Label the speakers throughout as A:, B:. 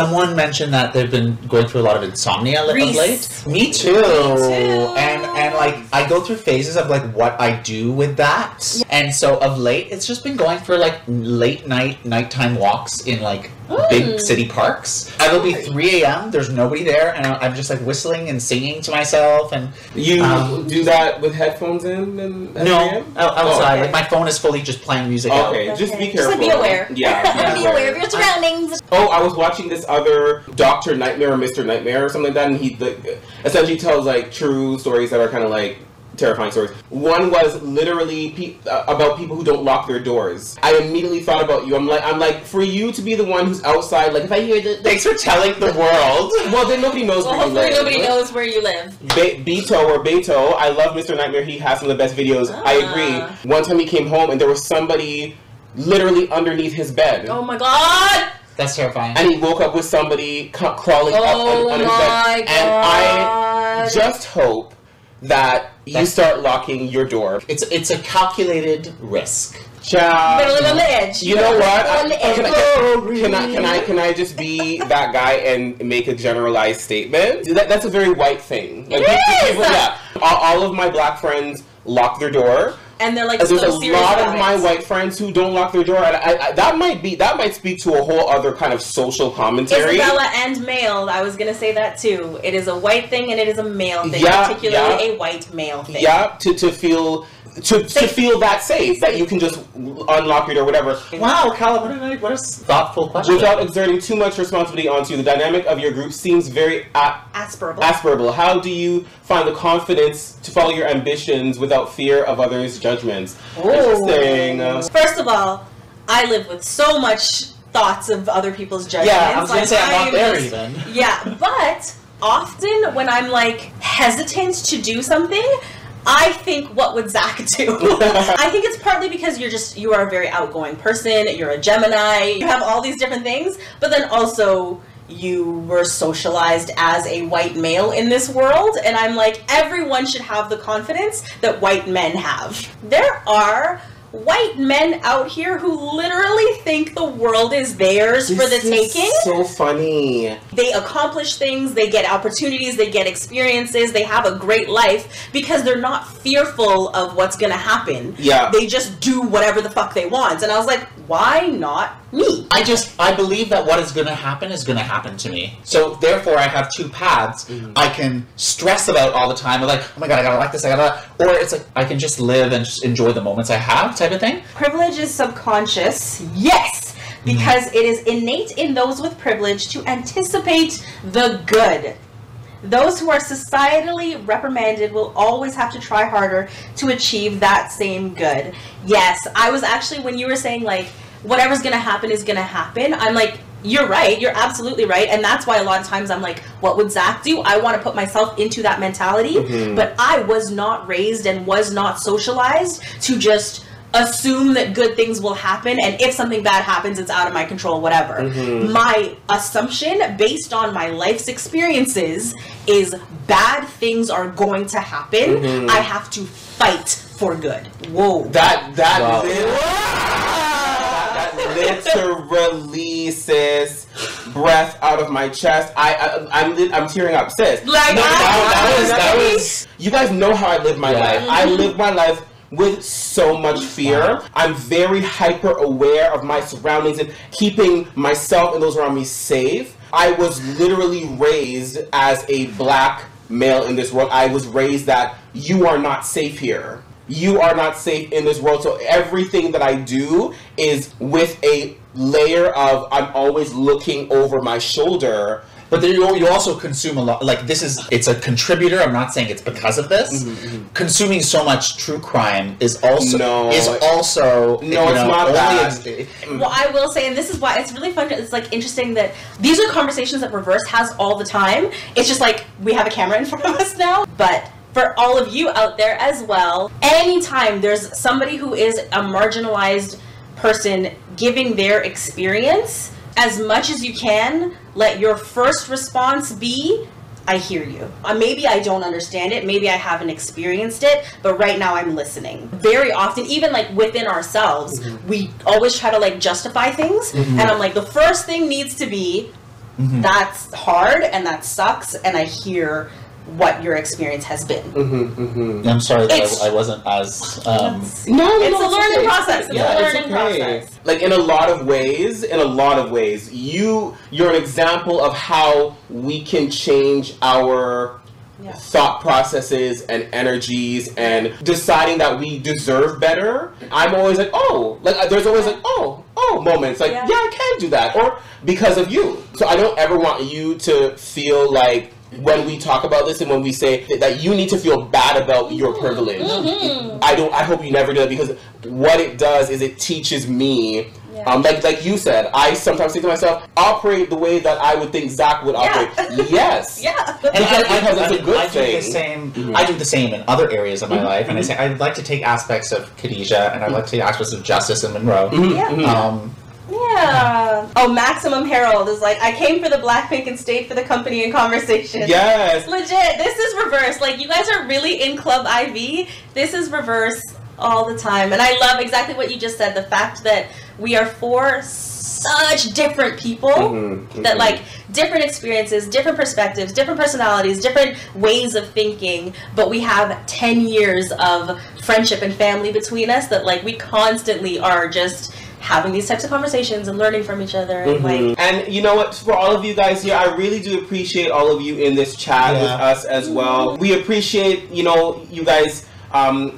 A: Someone mentioned that they've been going through a lot of insomnia of late. Me too. And like I go through phases of like what I do with that. Yeah. And so of late, it's just been going for like nighttime walks in like big city parks. It'll be 3 a.m. There's nobody there, and I'm just like whistling and singing to myself. And
B: you do that with headphones in?
A: No, outside. Okay. Like my phone is fully just playing music.
B: Okay, just be careful.
C: Just like be aware.
B: Yeah,
C: be aware of your surroundings.
B: Oh, I was watching this other Dr. Nightmare or Mr. Nightmare or something like that, and he essentially tells like true stories that are kind of like terrifying stories. One was literally about people who don't lock their doors. I immediately thought about you. I'm like, for you to be the one who's outside, like if I hear
A: thanks for telling the world.
B: Well, then nobody knows where you live.
C: Nobody knows where you live.
B: Beto, I love Mr. Nightmare. He has some of the best videos. I agree. One time he came home and there was somebody literally underneath his bed.
C: Oh my god!
A: That's terrifying.
B: And he woke up with somebody crawling up under his bed. And I just hope that you start locking your door.
A: It's a calculated risk.
B: Child.
C: But on the edge.
B: You know what? Can I just be that guy and make a generalized statement? That's a very white thing. Like, all of my black friends lock their door.
C: And they're like,
B: there's a lot of my white friends who don't lock their door, and that might speak to a whole other kind of social commentary.
C: Isabella and male, I was gonna say that too. It is a white thing and it is a male thing, particularly a white male thing.
B: Yeah, to feel that safe, that you can just unlock your door, whatever.
A: Wow, Callum, what a thoughtful question.
B: Without exerting too much responsibility onto you, the dynamic of your group seems very aspirable. How do you find the confidence to follow your ambitions without fear of others' judgments? Interesting.
C: First of all, I live with so much thoughts of other people's judgments.
A: Yeah, I was going to say I'm not there even.
C: Yeah, but often when I'm like hesitant to do something, I think, what would Zach do? I think it's partly because you are a very outgoing person, you're a Gemini, you have all these different things, but then also you were socialized as a white male in this world, and I'm like, everyone should have the confidence that white men have. There are white men out here who literally think the world is theirs for the taking.
B: So funny.
C: They accomplish things, they get opportunities, they get experiences, they have a great life because they're not fearful of what's gonna happen.
B: Yeah.
C: They just do whatever the fuck they want. And I was like, why not me?
A: I believe that what is gonna happen to me. So therefore I have two paths. I can stress about all the time, like, oh my god, I gotta like this, I gotta, or it's like I can just live and just enjoy the moments I have type of thing.
C: Privilege is subconscious, yes, because it is innate in those with privilege to anticipate the good. Those who are societally reprimanded will always have to try harder to achieve that same good. Yes, I was actually, when you were saying like, whatever's gonna happen is gonna happen, I'm like, you're right, you're absolutely right, and that's why a lot of times I'm like, what would Zach do? I want to put myself into that mentality, but I was not raised and was not socialized to just assume that good things will happen, and if something bad happens, it's out of my control, whatever. My assumption, based on my life's experiences, is bad things are going to happen. I have to fight for good. Whoa.
B: That literally, sis, breath out of my chest. I'm tearing up, sis.
C: Like,
B: that was. You guys know how I live my life. I live my life with so much fear. I'm very hyper aware of my surroundings and keeping myself and those around me safe. I was literally raised as a black male in this world. I was raised that you are not safe here. You are not safe in this world. So everything that I do is with a layer of I'm always looking over my shoulder.
A: But then you also consume a lot. Like it's a contributor. I'm not saying it's because of this. Consuming so much true crime is also it's not that.
C: Well, I will say, and this is why it's really fun. It's like interesting that these are conversations that RiVerse has all the time. It's just like we have a camera in front of us now, but. For all of you out there as well, anytime there's somebody who is a marginalized person giving their experience, as much as you can, let your first response be, I hear you. Maybe I don't understand it, maybe I haven't experienced it, but right now I'm listening. Very often, even like within ourselves, we always try to like justify things, and I'm like, the first thing needs to be, That's hard and that sucks, and I hear what your experience has been.
A: I'm sorry that I wasn't as...
C: No, it's a learning process. It's a learning process.
B: Like, in a lot of ways, you're an example of how we can change our thought processes and energies and deciding that we deserve better. I'm always like, there's always like, moments. Like, yeah, I can do that. Or because of you. So I don't ever want you to feel like, when we talk about this and when we say that you need to feel bad about your privilege, I hope you never do that, because what it does is it teaches me, like you said, I sometimes think to myself, operate the way that I would think Zach would operate. Yes.
A: And because it's a good thing. I do the same in other areas of my life, and I say I'd like to take aspects of Khadijah, and I'd like to take aspects of Justice and Monroe.
C: Oh, Maximum Herald is like, I came for the Blackpink and stayed for the company and conversation.
B: Yes.
C: Legit, this is RiVerse. Like, you guys are really in Club IV. This is RiVerse all the time. And I love exactly what you just said. The fact that we are for such different people that, like, different experiences, different perspectives, different personalities, different ways of thinking, but we have 10 years of friendship and family between us that, like, we constantly are just having these types of conversations and learning from each other. And
B: and you know what, for all of you guys here, I really do appreciate all of you in this chat with us as well. We appreciate, you guys,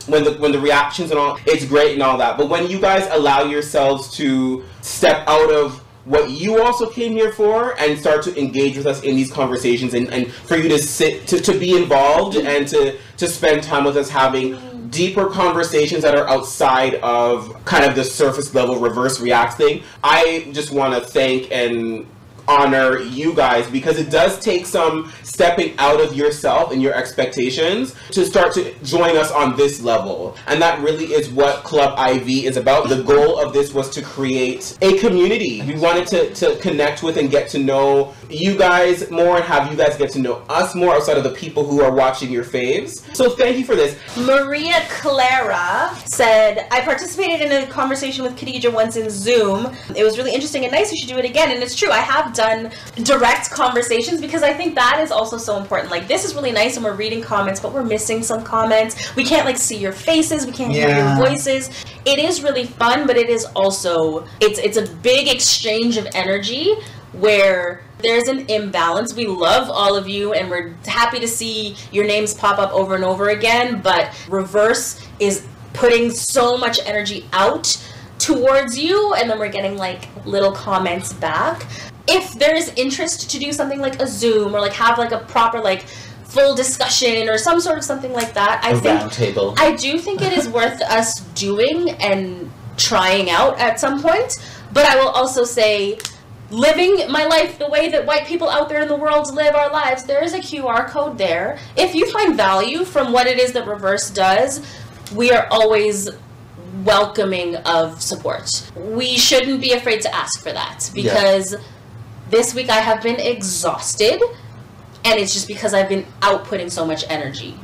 B: when the reactions and all, it's great and all that, but when you guys allow yourselves to step out of what you also came here for and start to engage with us in these conversations, and for you to sit to be involved and to spend time with us having deeper conversations that are outside of kind of the surface level RiVerse React thing, I just want to thank and honor you guys, because it does take some stepping out of yourself and your expectations to start to join us on this level. And that really is what Club IV is about. The goal of this was to create a community. We wanted to connect with and get to know you guys more and have you guys get to know us more outside of the people who are watching your faves. So thank you for this.
C: Maria Clara said, I participated in a conversation with Khadijah once in Zoom. It was really interesting and nice. You should do it again. And it's true, I have done direct conversations, because I think that is also so important. Like, this is really nice and we're reading comments, but we're missing some comments. We can't, like, see your faces. We can't hear your voices. It is really fun, but it is also, it's a big exchange of energy where there's an imbalance. We love all of you and we're happy to see your names pop up over and over again, but RiVerse is putting so much energy out towards you, and then we're getting, like, little comments back. If there's interest to do something like a Zoom, or like have like a proper, like, full discussion or some sort of something like that, I do think it is worth us doing and trying out at some point. But I will also say, living my life the way that white people out there in the world live our lives, there is a QR code there. If you find value from what it is that RiVerse does, we are always welcoming of support. We shouldn't be afraid to ask for that, because this week I have been exhausted, and it's just because I've been outputting so much energy.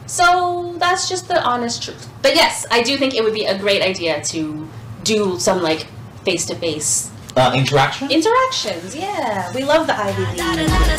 C: So that's just the honest truth. But yes, I do think it would be a great idea to do some, like, face-to-face
A: interactions.
C: Yeah, we love the Ivy League.